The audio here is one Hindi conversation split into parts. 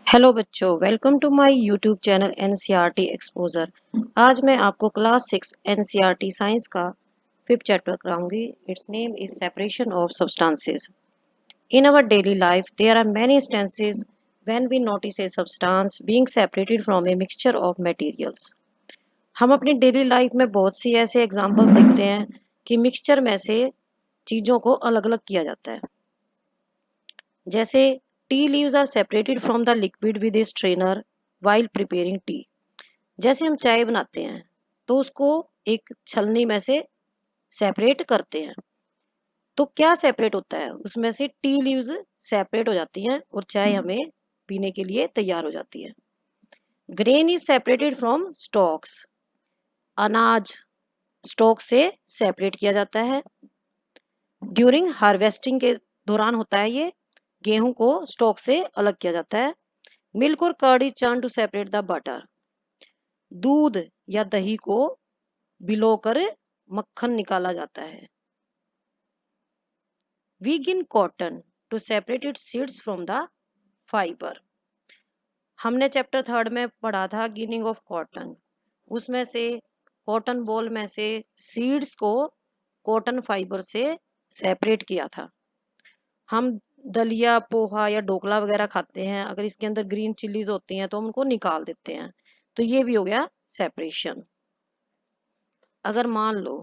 हेलो बच्चों, welcome to my YouTube channel NCERT exposure. आज मैं आपको क्लास 6 एनसीईआरटी साइंस का 5th चैप्टर कराऊंगी। Its name is separation of substances. In our daily life there are many instances when we notice a substance being separated from a mixture of materials. हम अपनी डेली लाइफ में बहुत सी ऐसे एग्जांपल्स देखते हैं कि मिक्सचर में से चीजों को अलग अलग किया जाता है। जैसे tea leaves are separated from the liquid with a strainer while preparing tea. जैसे हम चाय बनाते हैं तो उसको एक छलनी में से सेपरेट करते हैं, तो क्या सेपरेट होता है उसमें से टी लीव्स सेपरेट हो जाती हैं और चाय हमें पीने के लिए तैयार हो जाती है। Grain is separated from stocks. अनाज स्टॉक से सेपरेट किया जाता है। ड्यूरिंग हार्वेस्टिंग के दौरान होता है ये। गेहूं को स्टॉक से अलग किया जाता है। मिल्क और curd is churn to separate the butter. दूध या दही को भिगोकर मक्खन निकाला जाता है। We gin cotton to separate its seeds from the fibre. हमने चैप्टर 3 में पढ़ा था गिनिंग ऑफ कॉटन। उसमें से कॉटन बॉल में से सीड्स को कॉटन फाइबर से सेपरेट किया था। हम दलिया पोहा या ढोकला वगैरह खाते हैं, अगर इसके अंदर ग्रीन चिल्लीज होती हैं तो हम उनको निकाल देते हैं, तो ये भी हो गया सेपरेशन। अगर मान लो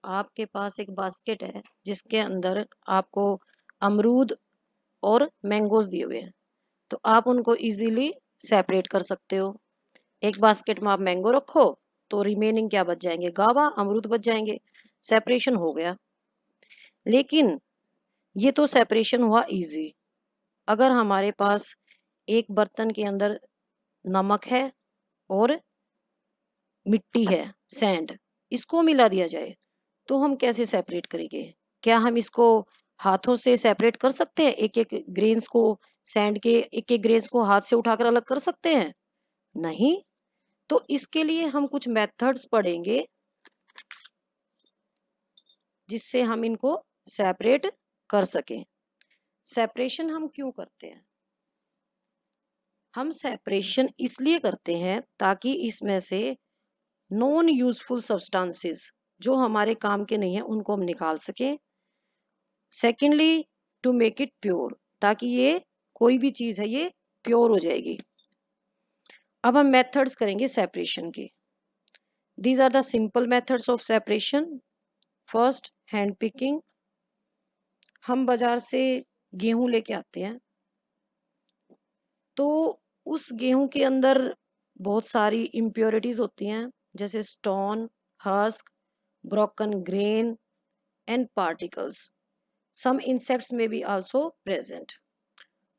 आपके पास एक बास्केट है जिसके अंदर आपको अमरूद और मैंगोज दिए हुए हैं, तो आप उनको इजीली सेपरेट कर सकते हो। एक बास्केट में आप मैंगो रखो तो रिमेनिंग क्या बच जाएंगे, गावा अमरूद बच जाएंगे। सेपरेशन हो गया। लेकिन ये तो सेपरेशन हुआ इजी। अगर हमारे पास एक बर्तन के अंदर नमक है और मिट्टी है, सैंड, इसको मिला दिया जाए तो हम कैसे सेपरेट करेंगे? क्या हम इसको हाथों से सेपरेट कर सकते हैं? एक एक ग्रेन्स को, सैंड के एक एक ग्रेन्स को हाथ से उठाकर अलग कर सकते हैं? नहीं। तो इसके लिए हम कुछ मेथड्स पढ़ेंगे जिससे हम इनको सेपरेट कर सकें। सेपरेशन हम क्यों करते हैं? हम सेपरेशन इसलिए करते हैं ताकि इसमें से नॉन यूजफुल सब्सटेंसेस जो हमारे काम के नहीं है उनको हम निकाल सकें। Secondly, to make it pure, ताकि ये कोई भी चीज है ये प्योर हो जाएगी। अब हम मेथड्स करेंगे सेपरेशन के। These are the simple methods of separation. First, hand picking. हम बाजार से गेहूं लेके आते हैं तो उस गेहूं के अंदर बहुत सारी इम्प्योरिटीज होती हैं, जैसे stone, husk, broken grain and particles. Some insects may be also present.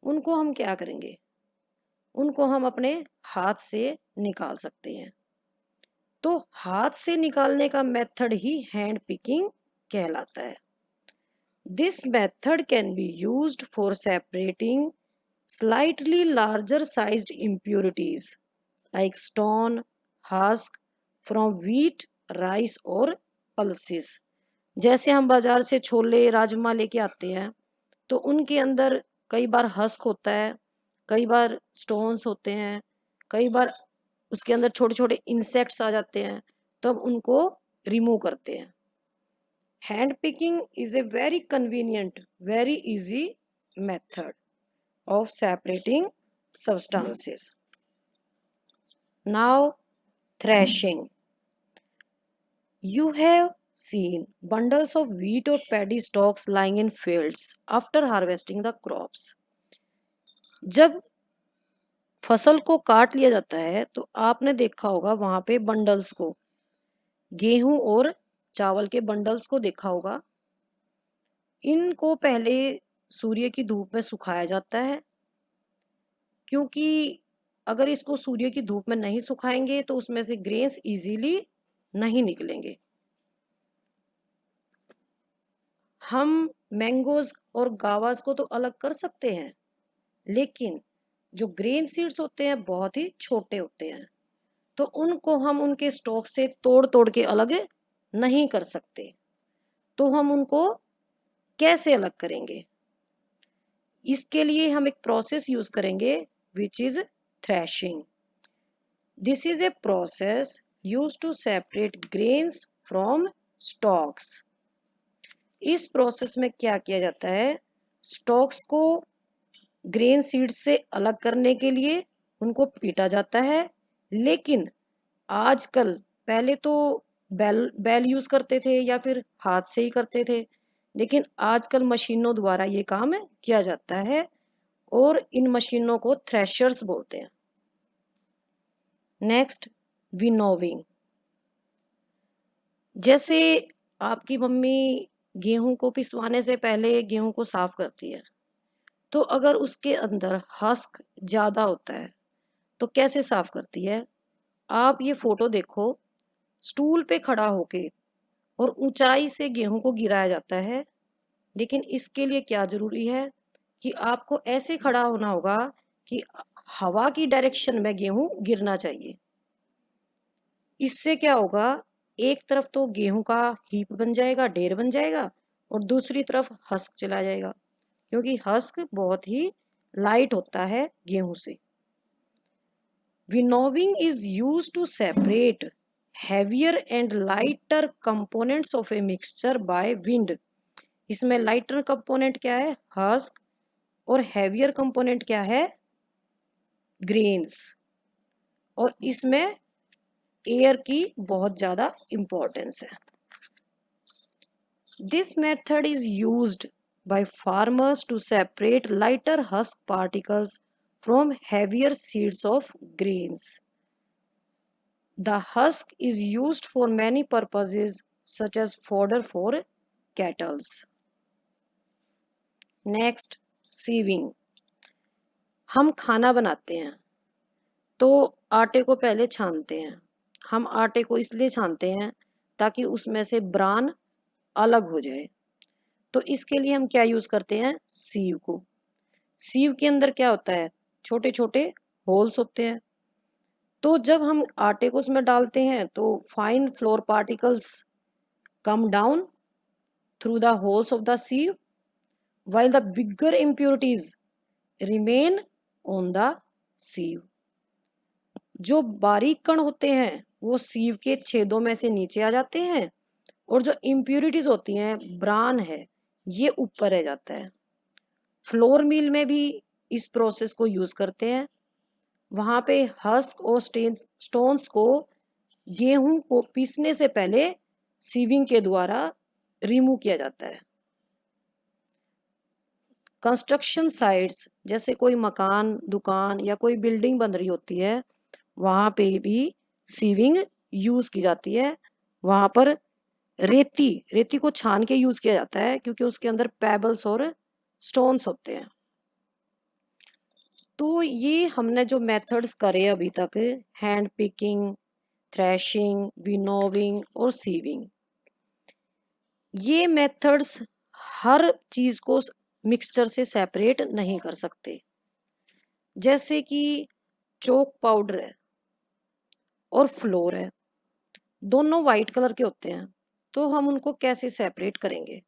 उनको हम क्या करेंगे? उनको हम अपने हाथ से निकाल सकते हैं। तो हाथ से निकालने का मेथड ही हैंड पिकिंग कहलाता है। This method can be used for separating slightly larger sized impurities like stone, husk from wheat, rice or pulses। जैसे हम बाजार से छोले राजमा लेके आते हैं तो उनके अंदर कई बार हस्क होता है, कई बार स्टोन्स होते हैं, कई बार उसके अंदर छोटे छोटे इंसेक्ट्स आ जाते हैं, तो हम उनको रिमूव करते हैं। Hand picking is a very convenient, very easy method of separating substances. Now, threshing. You have seen bundles of wheat or paddy stalks lying in fields after harvesting the crops. जब फसल को काट लिया जाता है तो आपने देखा होगा वहां पे बंडल्स को, गेहूं और चावल के बंडल्स को देखा होगा। इनको पहले सूर्य की धूप में सुखाया जाता है, क्योंकि अगर इसको सूर्य की धूप में नहीं सुखाएंगे तो उसमें से ग्रेन्स इजीली नहीं निकलेंगे। हम मैंगोज और गावास को तो अलग कर सकते हैं, लेकिन जो ग्रेन सीड्स होते हैं बहुत ही छोटे होते हैं, तो उनको हम उनके स्टॉक से तोड़ तोड़ के अलग नहीं कर सकते। तो हम उनको कैसे अलग करेंगे? इसके लिए हम एक प्रोसेस यूज करेंगे which is thrashing. This is a process used to separate grains from stalks. इस प्रोसेस में क्या किया जाता है, स्टॉक्स को ग्रेन सीड्स से अलग करने के लिए उनको पीटा जाता है। लेकिन आजकल, पहले तो बैल यूज करते थे या फिर हाथ से ही करते थे, लेकिन आजकल मशीनों द्वारा ये काम किया जाता है और इन मशीनों को थ्रेशर्स बोलते हैं। Next, winnowing. जैसे आपकी मम्मी गेहूं को पिसवाने से पहले गेहूं को साफ करती है, तो अगर उसके अंदर हस्क ज्यादा होता है तो कैसे साफ करती है? आप ये फोटो देखो, स्टूल पे खड़ा होके और ऊंचाई से गेहूं को गिराया जाता है। लेकिन इसके लिए क्या जरूरी है कि आपको ऐसे खड़ा होना होगा कि हवा की डायरेक्शन में गेहूं गिरना चाहिए। इससे क्या होगा, एक तरफ तो गेहूं का हीप बन जाएगा, ढेर बन जाएगा, और दूसरी तरफ हस्क चला जाएगा, क्योंकि हस्क बहुत ही लाइट होता है गेहूं से। Winnowing is used to separate heavier and lighter components of a mixture by wind. इसमें लाइटर कंपोनेंट क्या है, हस्क, और हेवियर कंपोनेंट क्या है, ग्रेन्स। और इसमें एयर की बहुत ज्यादा इंपॉर्टेंस है। This method is used by farmers to separate lighter husk particles from heavier seeds of grains. The husk is used for many purposes such as fodder for cattle. Next, sieving. हम खाना बनाते हैं तो आटे को पहले छानते हैं। हम आटे को इसलिए छानते हैं ताकि उसमें से ब्रान अलग हो जाए। तो इसके लिए हम क्या यूज करते हैं, सीव को। सीव के अंदर क्या होता है, छोटे छोटे होल्स होते हैं। तो जब हम आटे को उसमें डालते हैं तो fine floor particles come down through the holes of the सीव, while the bigger impurities remain on the sieve. जो बारीक कण होते हैं वो सीव के छेदों में से नीचे आ जाते हैं, और जो इम्प्यूरिटीज होती हैं, ब्रान है, ये ऊपर रह जाता है। फ्लोर मिल में भी इस प्रोसेस को यूज करते हैं। वहां पे हस्क और स्टोन्स को गेहूं को पीसने से पहले सीविंग के द्वारा रिमूव किया जाता है। कंस्ट्रक्शन साइट्स, जैसे कोई मकान, दुकान या कोई बिल्डिंग बन रही होती है, वहां पे भी सीविंग यूज की जाती है। वहां पर रेती को छान के यूज किया जाता है, क्योंकि उसके अंदर पेबल्स और स्टोन्स होते हैं। तो ये हमने जो मेथड्स करे अभी तक, हैंड पिकिंग, थ्रेशिंग, विनोविंग और सीविंग, ये मेथड्स हर चीज को मिक्सचर से सेपरेट नहीं कर सकते। जैसे कि चोक पाउडर है और फ्लोर है, दोनों वाइट कलर के होते हैं, तो हम उनको कैसे सेपरेट करेंगे?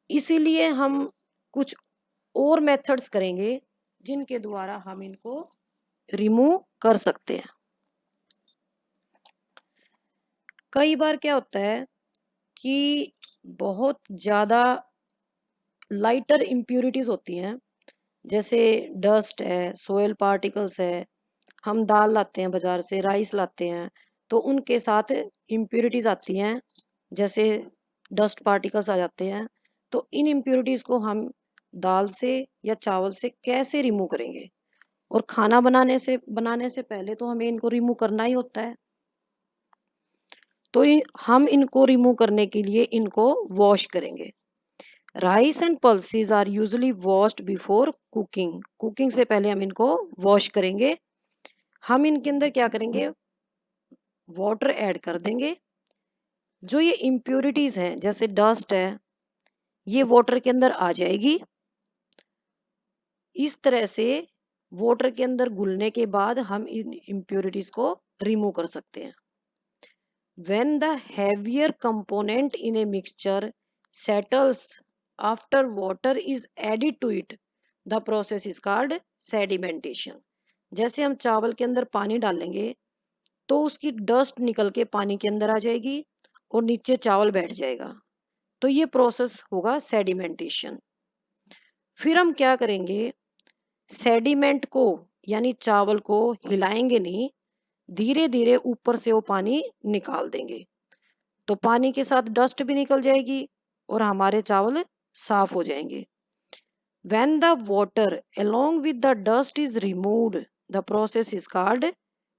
इसीलिए हम कुछ और मेथड्स करेंगे जिनके द्वारा हम इनको रिमूव कर सकते हैं। कई बार क्या होता है कि बहुत ज्यादा लाइटर इम्प्यूरिटीज होती हैं, जैसे डस्ट है, सोयल पार्टिकल्स है। हम दाल लाते हैं बाजार से, राइस लाते हैं, तो उनके साथ इम्प्यूरिटीज आती हैं, जैसे डस्ट पार्टिकल्स आ जाते हैं। तो इन इम्प्यूरिटीज को हम दाल से या चावल से कैसे रिमूव करेंगे? और खाना बनाने से पहले तो हमें इनको रिमूव करना ही होता है। तो हम इनको रिमूव करने के लिए इनको वॉश करेंगे। Rice and pulses are usually washed before cooking. Cooking से पहले हम इनको वॉश करेंगे। हम इनके अंदर क्या करेंगे, वाटर ऐड कर देंगे। जो ये इम्प्यूरिटीज हैं, जैसे डस्ट है, ये वाटर के अंदर आ जाएगी। इस तरह से वाटर के अंदर घुलने के बाद हम इन इम्प्यूरिटीज को रिमूव कर सकते हैं। When the heavier component in a mixture settles after water is added to it, the process is called sedimentation. जैसे हम चावल के अंदर पानी डालेंगे तो उसकी डस्ट निकल के पानी के अंदर आ जाएगी और नीचे चावल बैठ जाएगा, तो ये प्रोसेस होगा सेडिमेंटेशन। फिर हम क्या करेंगे, सेडिमेंट को यानी चावल को हिलाएंगे नहीं, धीरे धीरे ऊपर से वो पानी निकाल देंगे, तो पानी के साथ डस्ट भी निकल जाएगी और हमारे चावल साफ हो जाएंगे। When the water along with the dust is removed, the process is called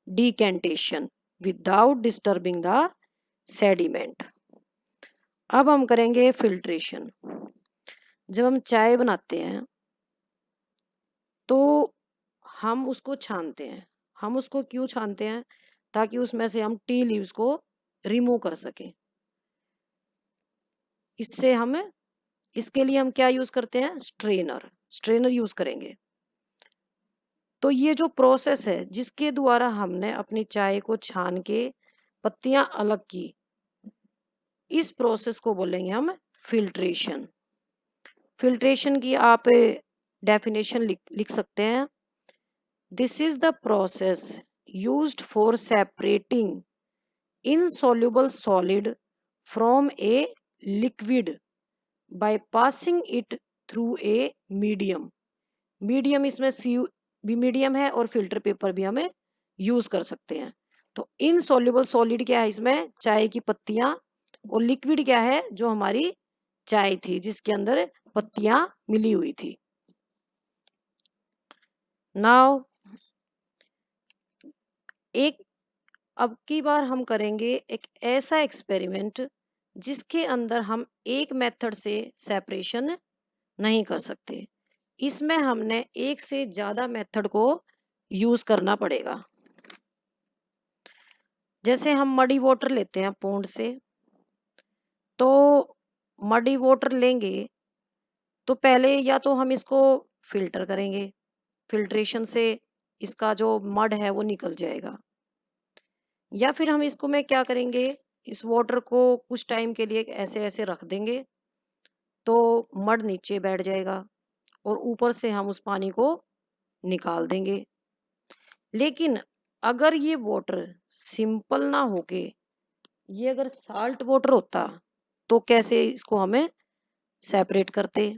decantation without disturbing the sediment. अब हम करेंगे फिल्ट्रेशन। जब हम चाय बनाते हैं तो हम उसको छानते हैं। हम उसको क्यों छानते हैं? ताकि उसमें से हम टी लीव्स को रिमूव कर सकें। इसके लिए हम क्या यूज करते हैं? स्ट्रेनर यूज करेंगे। तो ये जो प्रोसेस है जिसके द्वारा हमने अपनी चाय को छान के पत्तियां अलग की, इस प्रोसेस को बोलेंगे हम फिल्ट्रेशन। फिल्ट्रेशन की आप डेफिनेशन लिख सकते हैं। This is the process used for separating insoluble solid from a liquid by passing it through a medium। Medium इसमें सी भी मीडियम है और फिल्टर पेपर भी हमें यूज कर सकते हैं। तो इनसॉल्युबल सॉलिड क्या है? इसमें चाय की पत्तियां, और लिक्विड क्या है? जो हमारी चाय थी जिसके अंदर पत्तियां मिली हुई थी। नाउ अब की बार हम करेंगे एक ऐसा एक्सपेरिमेंट जिसके अंदर हम एक मेथड से सेपरेशन नहीं कर सकते। इसमें हमने एक से ज्यादा मेथड को यूज करना पड़ेगा। जैसे हम मडी वाटर लेते हैं पॉन्ड से, तो मडी वाटर लेंगे तो पहले या तो हम इसको फिल्टर करेंगे, फिल्ट्रेशन से इसका जो मड है वो निकल जाएगा, या फिर हम इसको में क्या करेंगे, इस वाटर को कुछ टाइम के लिए ऐसे ऐसे रख देंगे तो मड नीचे बैठ जाएगा और ऊपर से हम उस पानी को निकाल देंगे। लेकिन अगर ये वाटर सिंपल ना होके ये अगर साल्ट वाटर होता तो कैसे इसको हमें सेपरेट करते?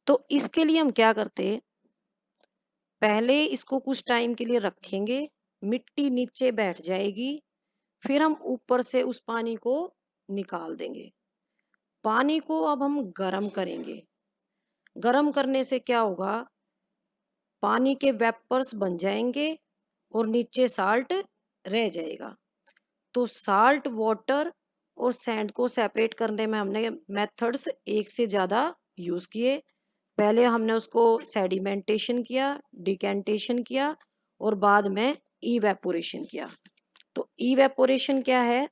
तो इसके लिए हम क्या करते, पहले इसको कुछ टाइम के लिए रखेंगे, मिट्टी नीचे बैठ जाएगी, फिर हम ऊपर से उस पानी को निकाल देंगे। पानी को अब हम गर्म करेंगे। गर्म करने से क्या होगा, पानी के वेपर्स बन जाएंगे और नीचे साल्ट रह जाएगा। तो साल्ट वाटर और सैंड को सेपरेट करने में हमने मेथड्स एक से ज्यादा यूज किए। पहले हमने उसको सेडिमेंटेशन किया, डिकेंटेशन किया और बाद में इवेपोरेशन किया। तो इवेपोरेशन क्या है?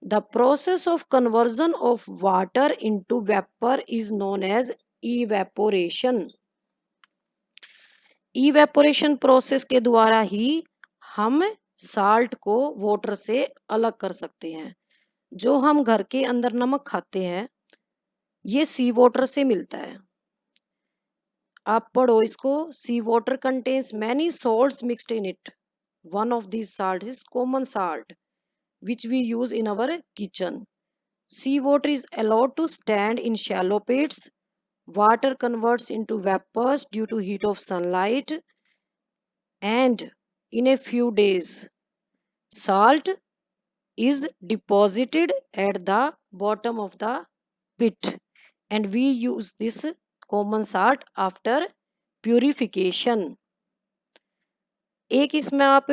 The process of conversion of water into vapour is known as evaporation. Evaporation process के द्वारा ही हम साल्ट को वाटर से अलग कर सकते हैं। जो हम घर के अंदर नमक खाते हैं ये सी वाटर से मिलता है। आप पढ़ो इसको। Sea water contains many salts mixed in it. One of these salts is common salt which we use in our kitchen. Sea water is allowed to stand in shallow pits. Water converts into vapors due to heat of sunlight, and in a few days salt is deposited at the bottom of the pit, and we use this common salt after purification. एक इसमें आप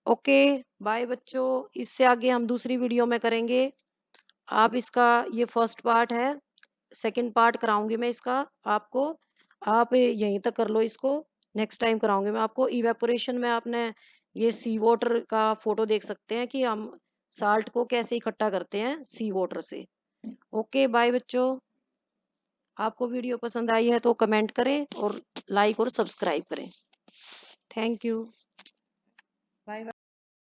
ओके बाय बच्चों, इससे आगे हम दूसरी वीडियो में करेंगे। आप इसका ये फर्स्ट पार्ट है, सेकंड पार्ट कराऊंगी मैं इसका आपको। आप यहीं तक कर लो इसको, नेक्स्ट टाइम कराऊंगी मैं आपको। इवेपोरेशन में आपने ये सी वाटर का फोटो देख सकते हैं कि हम साल्ट को कैसे इकट्ठा करते हैं सी वाटर से। ओके बाय बच्चों, आपको वीडियो पसंद आई है तो कमेंट करें और लाइक और सब्सक्राइब करें। Thank you, bye bye.